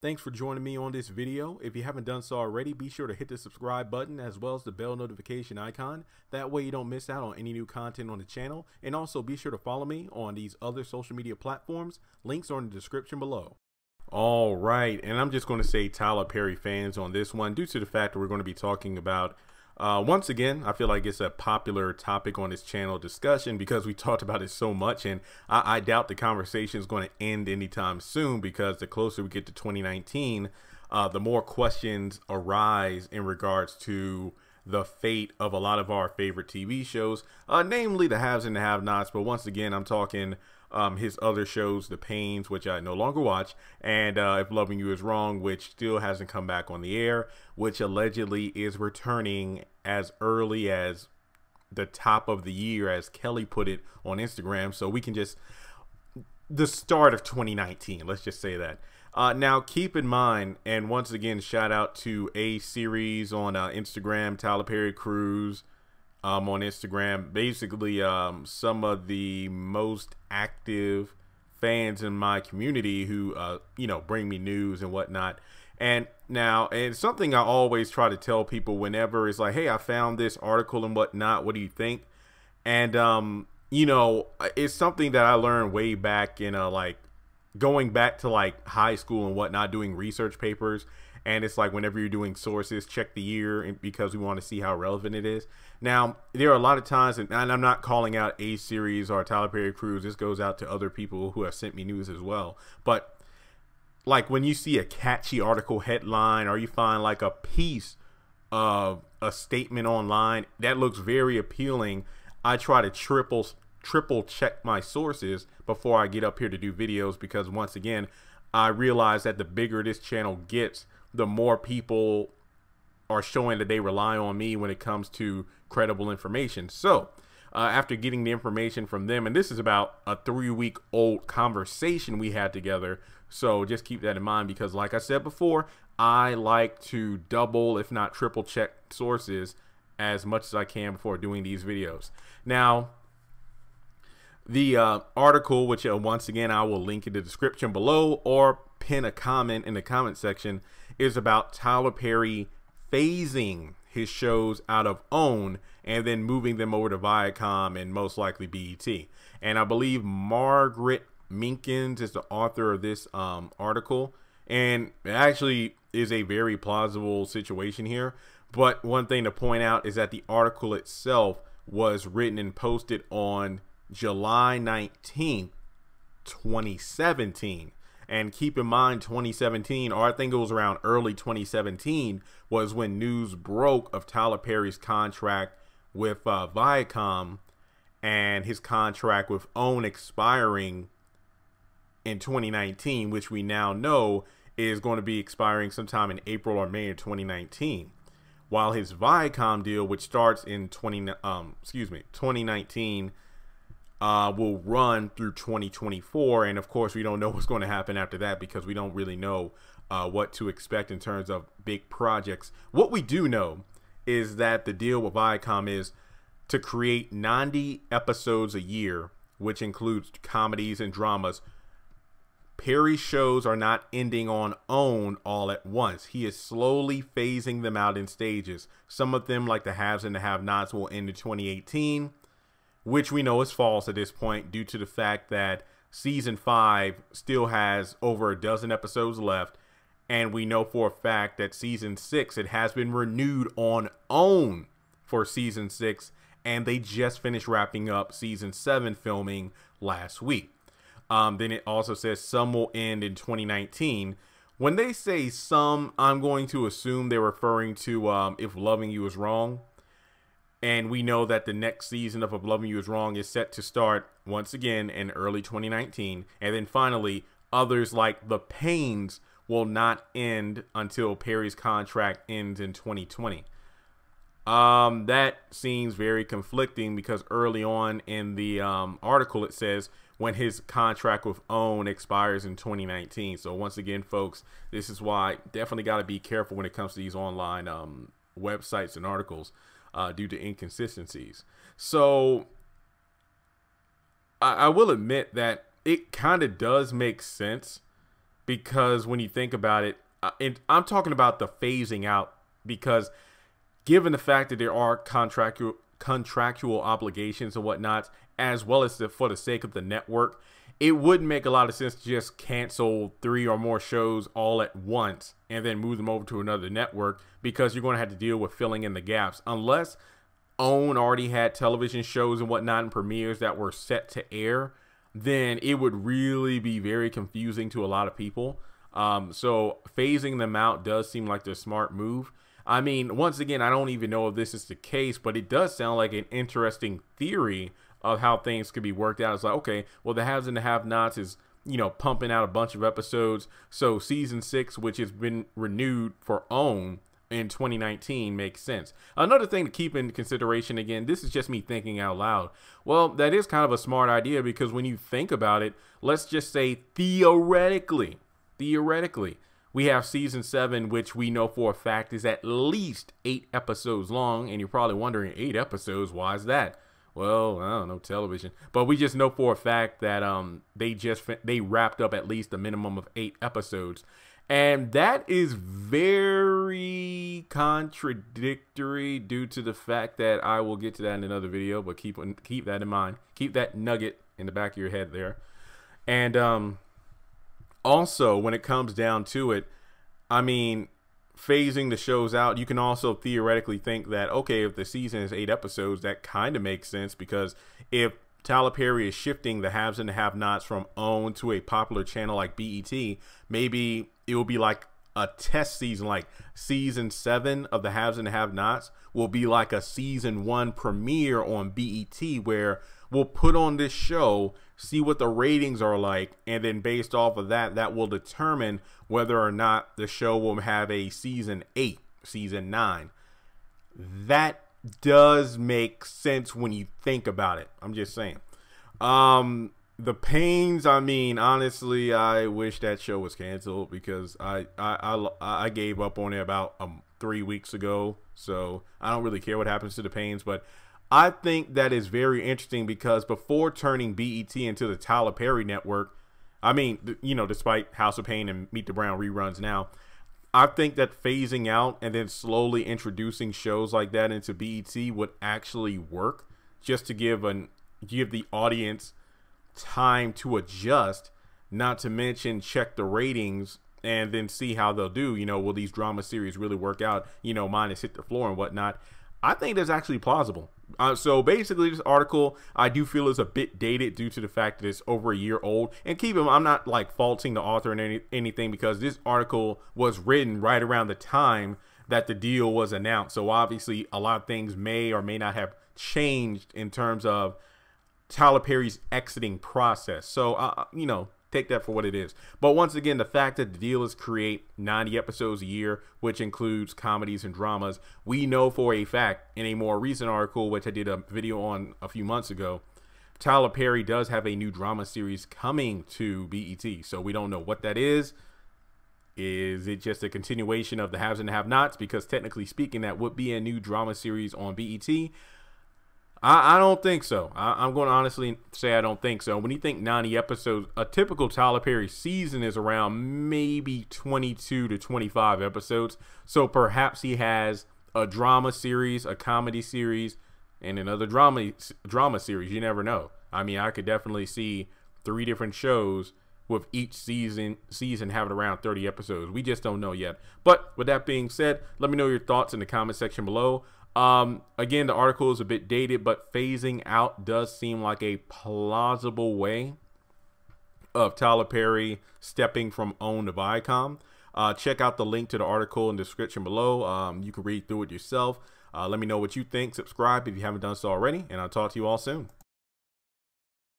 Thanks for joining me on this video. If you haven't done so already, be sure to hit the subscribe button as well as the bell notification icon. That way you don't miss out on any new content on the channel. And also be sure to follow me on these other social media platforms. Links are in the description below. All right, and I'm just going to say Tyler Perry fans on this one due to the fact that we're going to be talking about once again, I feel like it's a popular topic on this channel discussion because we talked about it so much, and I doubt the conversation is going to end anytime soon because the closer we get to 2019, the more questions arise in regards to the fate of a lot of our favorite TV shows, namely the haves and the have-nots. But once again, I'm talking his other shows, The Pains, which I no longer watch, and If Loving You Is Wrong, which still hasn't come back on the air, which allegedly is returning as early as the top of the year, as Kelly put it on Instagram. So we can just, the start of 2019, let's just say that. Now, keep in mind, and once again, shout out to A Series on Instagram, Tyler Perry Cruise on Instagram. Basically, some of the most active fans in my community who, you know, bring me news and whatnot. And now, and something I always try to tell people whenever it's like, hey, I found this article and whatnot, what do you think? And, you know, it's something that I learned way back in like going back to like high school and whatnot, doing research papers. And it's like whenever you're doing sources, check the year because we want to see how relevant it is. Now, there are a lot of times, and I'm not calling out A Series or Tyler Perry Cruise. This goes out to other people who have sent me news as well. But like when you see a catchy article headline or you find like a piece of a statement online that looks very appealing, I try to triple check my sources before I get up here to do videos, because once again, I realize that the bigger this channel gets, the more people are showing that they rely on me when it comes to credible information. So after getting the information from them, and this is about a 3-week-old conversation we had together, so just keep that in mind, because like I said before, I like to double if not triple check sources as much as I can before doing these videos. Now, the article, which once again I will link in the description below or pin a comment in the comment section, is about Tyler Perry phasing his shows out of OWN and then moving them over to Viacom and most likely BET. And I believe Margaret Minkins is the author of this article, and it actually is a very plausible situation here. But one thing to point out is that the article itself was written and posted on July 19th, 2017. And keep in mind, 2017, or I think it was around early 2017, was when news broke of Tyler Perry's contract with Viacom and his contract with OWN expiring in 2019, which we now know is going to be expiring sometime in April or May of 2019. While his Viacom deal, which starts in 2019, will run through 2024, and of course we don't know what's going to happen after that because we don't really know what to expect in terms of big projects. What we do know is that the deal with Viacom is to create 90 episodes a year, which includes comedies and dramas. Perry's shows are not ending on OWN all at once. He is slowly phasing them out in stages. Some of them, like the haves and the have-nots, will end in 2018, which we know is false at this point due to the fact that season 5 still has over a dozen episodes left, and we know for a fact that season 6, it has been renewed on OWN for season 6, and they just finished wrapping up season 7 filming last week. Then it also says some will end in 2019. When they say some, I'm going to assume they're referring to If Loving You Is Wrong. And we know that the next season of If Loving You Is Wrong is set to start once again in early 2019. And then finally, others like The Pains will not end until Perry's contract ends in 2020. That seems very conflicting because early on in the article it says when his contract with OWN expires in 2019. So once again, folks, this is why definitely got to be careful when it comes to these online websites and articles due to inconsistencies. So I will admit that it kind of does make sense because when you think about it, I'm talking about the phasing out, because given the fact that there are contractual obligations and whatnot, as well as for the sake of the network, it wouldn't make a lot of sense to just cancel 3 or more shows all at once and then move them over to another network, because you're going to have to deal with filling in the gaps. Unless OWN already had television shows and whatnot and premieres that were set to air, then it would really be very confusing to a lot of people. So phasing them out does seem like the smart move. I mean, once again, I don't even know if this is the case, but it does sound like an interesting theory of how things could be worked out. It's like, okay, well, the haves and the have-nots is, you know, pumping out a bunch of episodes. So season 6, which has been renewed for OWN in 2019, makes sense. Another thing to keep in consideration, again, this is just me thinking out loud. Well, that is kind of a smart idea, because when you think about it, let's just say theoretically, we have season 7, which we know for a fact is at least 8 episodes long. And you're probably wondering, 8 episodes, why is that? Well, I don't know, television. But we just know for a fact that they wrapped up at least a minimum of 8 episodes. And that is very contradictory due to the fact that I will get to that in another video, but keep that in mind. Keep that nugget in the back of your head there. And also, when it comes down to it, I mean, phasing the shows out, you can also theoretically think that, okay, if the season is 8 episodes, that kind of makes sense, because if Tyler Perry is shifting the haves and the have-nots from OWN to a popular channel like BET, maybe it will be like a test season, like season 7 of the haves and the have-nots will be like a season 1 premiere on BET, where we'll put on this show, see what the ratings are like, and then based off of that, that will determine whether or not the show will have a season 8, season 9. That does make sense when you think about it. I'm just saying. The Pains, I mean, honestly, I wish that show was canceled, because I gave up on it about 3 weeks ago. So I don't really care what happens to the Pains, but I think that is very interesting, because before turning BET into the Tyler Perry network, I mean, you know, despite House of Pain and Meet the Brown reruns now, I think that phasing out and then slowly introducing shows like that into BET would actually work, just to give the audience time to adjust, not to mention check the ratings and then see how they'll do. You know, will these drama series really work out? You know, minus Hit the Floor and whatnot. I think that's actually plausible. So basically, this article I do feel is a bit dated due to the fact that it's over a year old. And keep in mind, I'm not like faulting the author and anything, because this article was written right around the time that the deal was announced. So obviously, a lot of things may or may not have changed in terms of Tyler Perry's exiting process. So, you know, take that for what it is. But once again, the fact that the deal is create 90 episodes a year, which includes comedies and dramas, we know for a fact in a more recent article, which I did a video on a few months ago, Tyler Perry does have a new drama series coming to BET. So we don't know what that is. Is it just a continuation of the haves and the have-nots? Because technically speaking, that would be a new drama series on BET. I don't think so. I'm going to honestly say I don't think so. When you think 90 episodes, a typical Tyler Perry season is around maybe 22 to 25 episodes. So perhaps he has a drama series, a comedy series, and another drama series. You never know. I mean, I could definitely see 3 different shows with each season having around 30 episodes. We just don't know yet. But with that being said, let me know your thoughts in the comment section below. Again, the article is a bit dated, but phasing out does seem like a plausible way of Tyler Perry stepping from OWN to Viacom. Check out the link to the article in the description below. You can read through it yourself. Let me know what you think. Subscribe if you haven't done so already, and I'll talk to you all soon.